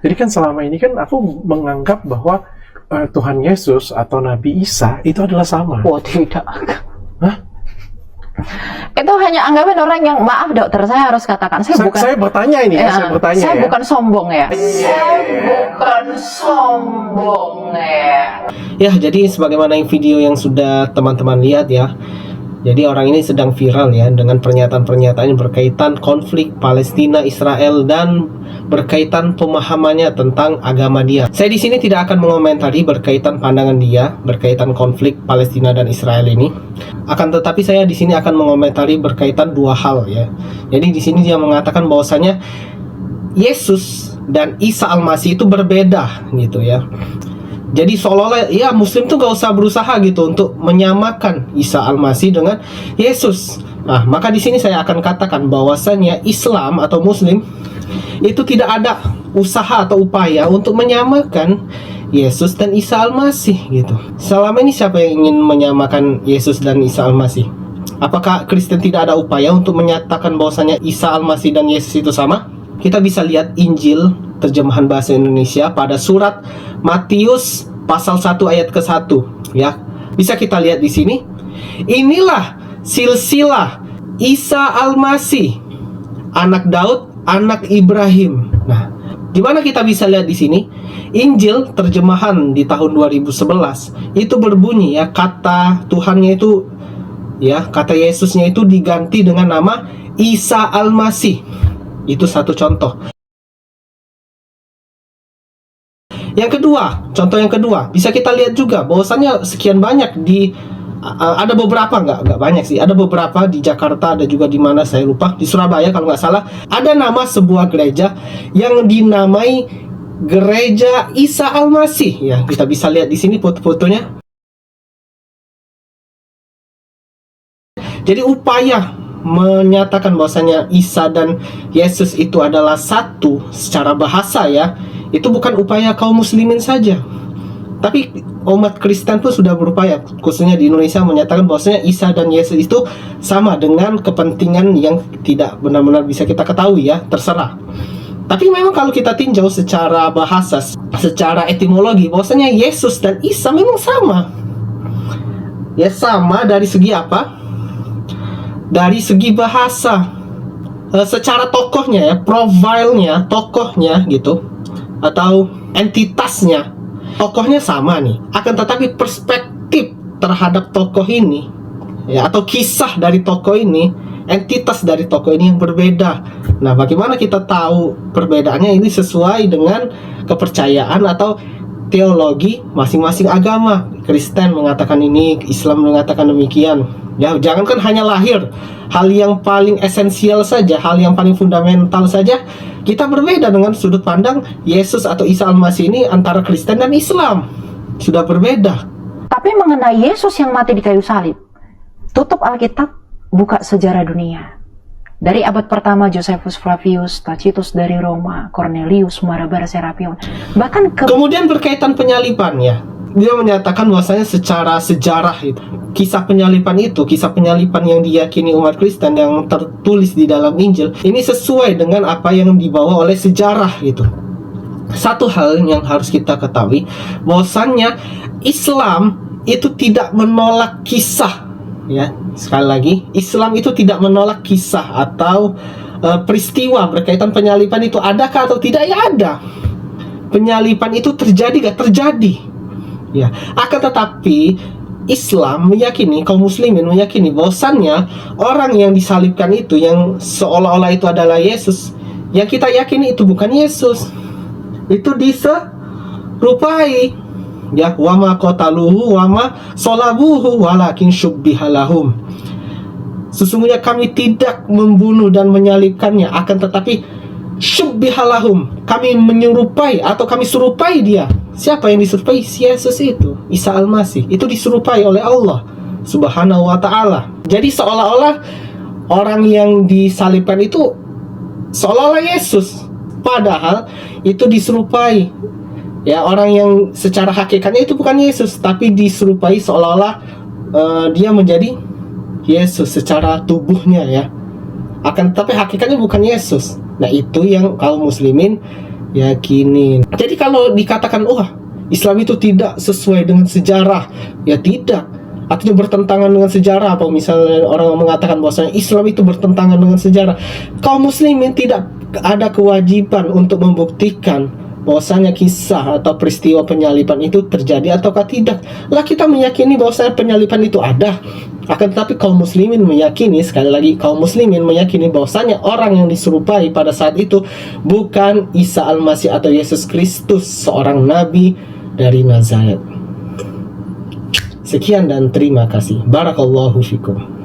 Jadi kan selama ini kan aku menganggap bahwa Tuhan Yesus atau Nabi Isa itu adalah sama. Oh, tidak. Hah? Itu hanya anggapan orang yang, maaf dokter, saya harus katakan, Saya bertanya ini, saya bertanya saya ya. bukan sombong ya. Saya bukan sombong ya. Ya, jadi sebagaimana video yang sudah teman-teman lihat ya. Jadi orang ini sedang viral ya dengan pernyataan-pernyataan yang berkaitan konflik Palestina Israel dan berkaitan pemahamannya tentang agama dia. Saya di sini tidak akan mengomentari berkaitan pandangan dia berkaitan konflik Palestina dan Israel ini. Akan tetapi saya di sini akan mengomentari berkaitan dua hal ya. Jadi di sini dia mengatakan bahwasanya Yesus dan Isa Al-Masih itu berbeda gitu ya. Jadi seolah-olah ya Muslim tuh gak usah berusaha gitu untuk menyamakan Isa Al-Masih dengan Yesus. Nah, maka di sini saya akan katakan bahwasanya Islam atau Muslim itu tidak ada usaha atau upaya untuk menyamakan Yesus dan Isa Al-Masih gitu. Selama ini siapa yang ingin menyamakan Yesus dan Isa Al-Masih? Apakah Kristen tidak ada upaya untuk menyatakan bahwasanya Isa Al-Masih dan Yesus itu sama? Kita bisa lihat Injil terjemahan bahasa Indonesia pada surat Matius pasal 1 ayat ke-1 ya. Bisa kita lihat di sini. Inilah silsilah Isa Al-Masih, anak Daud, anak Ibrahim. Nah, di mana kita bisa lihat di sini? Injil terjemahan di tahun 2011 itu berbunyi ya, kata Tuhannya itu ya, kata Yesusnya itu diganti dengan nama Isa Al-Masih. Itu satu contoh. Yang kedua, contoh yang kedua, bisa kita lihat juga bahwasannya sekian banyak di ada beberapa, nggak banyak sih, ada beberapa di Jakarta, ada juga di mana saya lupa, di Surabaya kalau nggak salah, ada nama sebuah gereja yang dinamai Gereja Isa Al-Masih ya. Kita bisa lihat di sini foto-fotonya. Jadi upaya menyatakan bahwasanya Isa dan Yesus itu adalah satu secara bahasa ya, itu bukan upaya kaum muslimin saja, tapi umat Kristen pun sudah berupaya, khususnya di Indonesia, menyatakan bahwasanya Isa dan Yesus itu sama dengan kepentingan yang tidak benar-benar bisa kita ketahui ya, terserah. Tapi memang kalau kita tinjau secara bahasa, secara etimologi, bahwasanya Yesus dan Isa memang sama. Ya, sama dari segi apa? Dari segi bahasa, secara tokohnya ya, profilnya, tokohnya gitu, atau entitasnya, tokohnya sama nih. Akan tetapi perspektif terhadap tokoh ini ya, atau kisah dari tokoh ini, entitas dari tokoh ini yang berbeda. Nah, bagaimana kita tahu perbedaannya? Ini sesuai dengan kepercayaan atau teologi masing-masing agama. Kristen mengatakan ini, Islam mengatakan demikian. Ya, jangankan hanya lahir, hal yang paling esensial saja, hal yang paling fundamental saja, kita berbeda dengan sudut pandang Yesus atau Isa Al-Masih ini antara Kristen dan Islam. Sudah berbeda. Tapi mengenai Yesus yang mati di kayu salib, tutup Alkitab, buka sejarah dunia. Dari abad pertama Josephus Flavius, Tacitus dari Roma, Cornelius, Marabar Serapion, bahkan kemudian berkaitan penyaliban ya. Dia menyatakan bahwasanya secara sejarah itu, kisah penyaliban yang diyakini umat Kristen yang tertulis di dalam Injil, ini sesuai dengan apa yang dibawa oleh sejarah itu. Satu hal yang harus kita ketahui, bahwasannya Islam itu tidak menolak kisah ya. Sekali lagi, Islam itu tidak menolak kisah atau peristiwa berkaitan penyaliban itu adakah atau tidak, ya ada. Penyaliban itu terjadi gak? Terjadi. Ya, akan tetapi Islam meyakini, kaum muslimin meyakini bahwasannya orang yang disalibkan itu, yang seolah-olah itu adalah Yesus, yang kita yakini itu bukan Yesus, itu diserupai ya, wama qataluhu wama salabuhu walakin syubbihalahum. Sesungguhnya kami tidak membunuh dan menyalibkannya, akan tetapi syubbihalahum, kami menyerupai atau kami serupai dia. Siapa yang diserupai? Yesus itu, Isa Al-Masih. Itu diserupai oleh Allah Subhanahu wa ta'ala. Jadi seolah-olah orang yang disalibkan itu seolah-olah Yesus, padahal itu diserupai ya, orang yang secara hakikatnya itu bukan Yesus, tapi diserupai seolah-olah dia menjadi Yesus secara tubuhnya ya. Akan tetapi hakikatnya bukan Yesus. Nah, itu yang kaum muslimin yakinin. Jadi kalau dikatakan wah Islam itu tidak sesuai dengan sejarah, ya tidak. Artinya bertentangan dengan sejarah, apa misalnya orang mengatakan bahwasanya Islam itu bertentangan dengan sejarah, kaum muslimin tidak ada kewajiban untuk membuktikan bahwasanya kisah atau peristiwa penyaliban itu terjadi ataukah tidak. Lah kita meyakini bahwasanya penyaliban itu ada. Akan tetapi kaum muslimin meyakini, sekali lagi kaum muslimin meyakini bahwasanya orang yang diserupai pada saat itu bukan Isa Al-Masih atau Yesus Kristus, seorang nabi dari Nazaret. Sekian dan terima kasih. Barakallahu fikum.